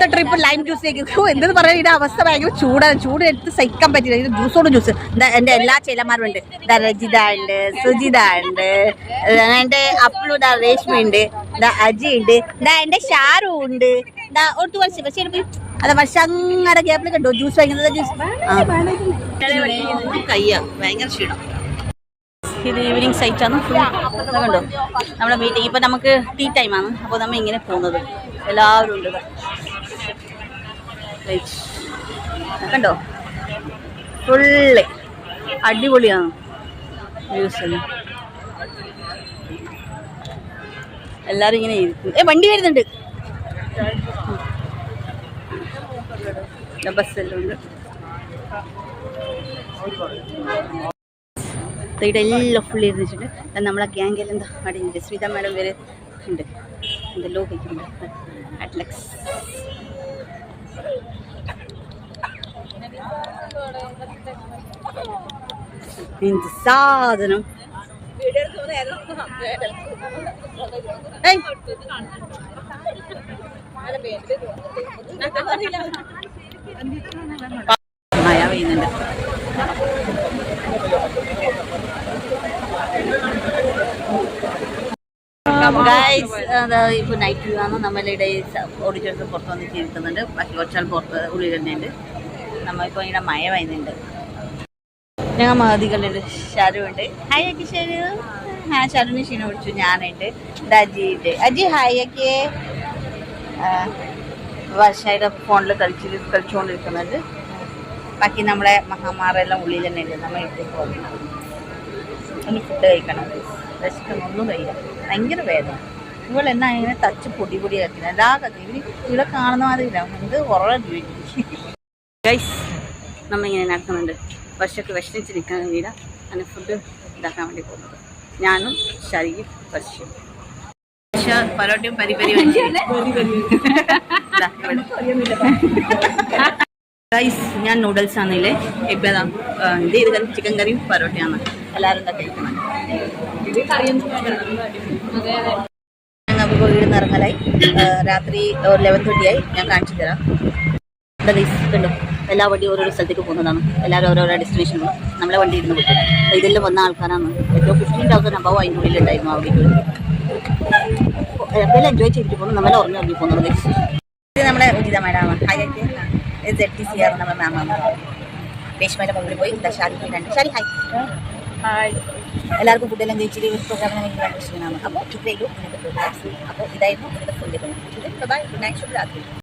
അടുത്ത trip lime ജ്യൂസിലേക്ക്. എന്തെന്ന് പറയാൻ ഇതിന്റെ അവസ്ഥ ഭയങ്കര ചൂടാണ്. ചൂട് എടുത്ത് സഹിക്കാൻ പറ്റില്ല. ഇത് ജ്യൂസോട് ജ്യൂസ്. എന്റെ എല്ലാ ചേലന്മാരും ഉണ്ട്. രജിത ഉണ്ട്, സുജിത ഉണ്ട്, എന്റെ അപ്ലു രേഷ്മ ഉണ്ട്, അജി ഉണ്ട്, എന്റെ ഷാരു ഉണ്ട്. ഒട്ടു വർഷം പക്ഷേ അതെ വർഷങ്ങളുടെ ഗ്യാപ്പിൽ കണ്ടോ ജ്യൂസ് വാങ്ങിക്കുന്നത്. ജ്യൂസ് കയ്യ ഭയങ്കര ക്ഷീണം. ഇത് ഈവനിങ് സൈറ്റാണ്. കണ്ടോ നമ്മുടെ മീറ്റിംഗ്. ഇപ്പം നമുക്ക് ടീ ടൈമാണ്. അപ്പോൾ നമ്മൾ ഇങ്ങനെ പോകുന്നത് എല്ലാവരും ഉണ്ട്. കണ്ടോ ഫുള്ള് അടിപൊളിയാണ് വ്യൂസ്. എല്ലാവരും ഇങ്ങനെ ഇരിക്കും. വണ്ടി വരുന്നുണ്ട്. ബസ്സെല്ലാം ഉണ്ട്. ഇവിടെ എല്ലാം ഫുള്ള് ഇരുന്നിട്ടുണ്ട്. നമ്മളെ ഗ്യാങ്കെല്ലാം എന്താ അടിഞ്ഞിട്ട് സ്മിത മാഡം വരെ ഉണ്ട്. എന്തെല്ലോ കഴിക്കുന്നുണ്ട്. അറ്റ്ലക്സ് എന്ത് സാധനം. മഴ പെയ്യുന്നുണ്ട്. ഗൈസ് ഇപ്പോൾ നൈറ്റ് വ്യൂ ആണ്. നമ്മളിവിടെ ഓഡിറ്റോറിയത്തിൽ പുറത്ത് വന്നിട്ട് ഇരിക്കുന്നുണ്ട്. ബാക്കി കുറച്ചാൾ പുറത്ത് ഉള്ളിൽ തന്നെയുണ്ട്. നമ്മളിപ്പോൾ ഇവിടെ മഴ പെയ്യുന്നുണ്ട്. ഞങ്ങൾ മഹതികളുണ്ട്. ഷാരു ഉണ്ട്. ഹായ് അക്കി ഷാരു. ഷാരുവിന് ക്ഷീണം പിടിച്ചു. ഞാനുണ്ട്. ഇത് അജി ഉണ്ട്. അജി ഹായ് ഒക്കെ. വർഷയുടെ ഫോണിൽ കളിച്ചുകൊണ്ടിരിക്കുന്നുണ്ട്. ബാക്കി നമ്മളെ മഹാമാരെല്ലാം ഉള്ളിൽ തന്നെ ഉണ്ട്. നമ്മൾ ഇവിടേക്ക് പോകുന്നത്. ഒന്ന് ഫുഡ് കഴിക്കണം. വിശക്കുന്നു. ഒന്നും കഴിയില്ല. ഭയങ്കര വേദന. ഇവളെന്നാ ഇങ്ങനെ തച്ച് പൊടി ആക്കുന്നത്. എല്ലാ കഥയും ഇവിടെ കാണുന്ന മാതിരില്ല. ഇത് കുറേ ഗൈസ് നമ്മളിങ്ങനെ നടക്കുന്നുണ്ട്. വർഷക്ക് വിഷമിച്ച് നിൽക്കാൻ കഴിയില്ല. അങ്ങനെ ഫുഡ് ഉണ്ടാക്കാൻ വേണ്ടി പോകുന്നത് ഞാനും ഷരിയും വർഷയും. പരോട്ടയും പരിപരി ഗൈസ് ഞാൻ നൂഡിൽസ് ആണെങ്കിലേ ഇപ്പം ഇത് കറി ചിക്കൻ കറിയും പരോട്ടയാണ്. എല്ലാവരും എന്താ കഴിക്കണം. ഞങ്ങൾക്ക് വീട് നിറങ്ങലായി. രാത്രി 11:30 ആയി. ഞാൻ കാണിച്ചു തരാം. കണ്ടോ എല്ലാ വണ്ടിയും ഓരോരോ സ്ഥലത്തേക്ക് പോകുന്നതാണ്. എല്ലാവരും ഓരോരോ ഡെസ്റ്റിനേഷനും നമ്മളെ വണ്ടി ഇരുന്ന് കിട്ടും. ഇതെല്ലാം വന്ന ആൾക്കാരാണ്. ഏറ്റവും 15,000 അബവ് അതിൻ്റെ ഉള്ളിലുണ്ടായിരുന്നു അവിടേക്ക്. എപ്പോഴും എൻജോയ് ചെയ്തിട്ട് പോകുന്നു. നമ്മളെ ഉറങ്ങി പോകുന്നത്. ഇത് നമ്മുടെ ഉചിത മാഡമാണ്. ഹായ് ZTCR നമ്മുടെ മാമാണ്. രേഷ്മയുടെ മുമ്പിൽ പോയി ഷാരി രണ്ട് ഷാരി ഹായ് ഹായ്. എല്ലാവർക്കും ഫുഡെല്ലാം കഴിച്ചിട്ട് പ്രോഗ്രാമിനെ വേണ്ടി വേണ്ട ക്ഷീണമാണ്. അപ്പോൾ ഇത്രയും ഇന്നത്തെ പ്രോഗ്രാംസ്. അപ്പോൾ ഇതായിരുന്നു ഇന്നത്തെ ഫുഡ്. ബൈ. Good night. ശുഭരാത്രി.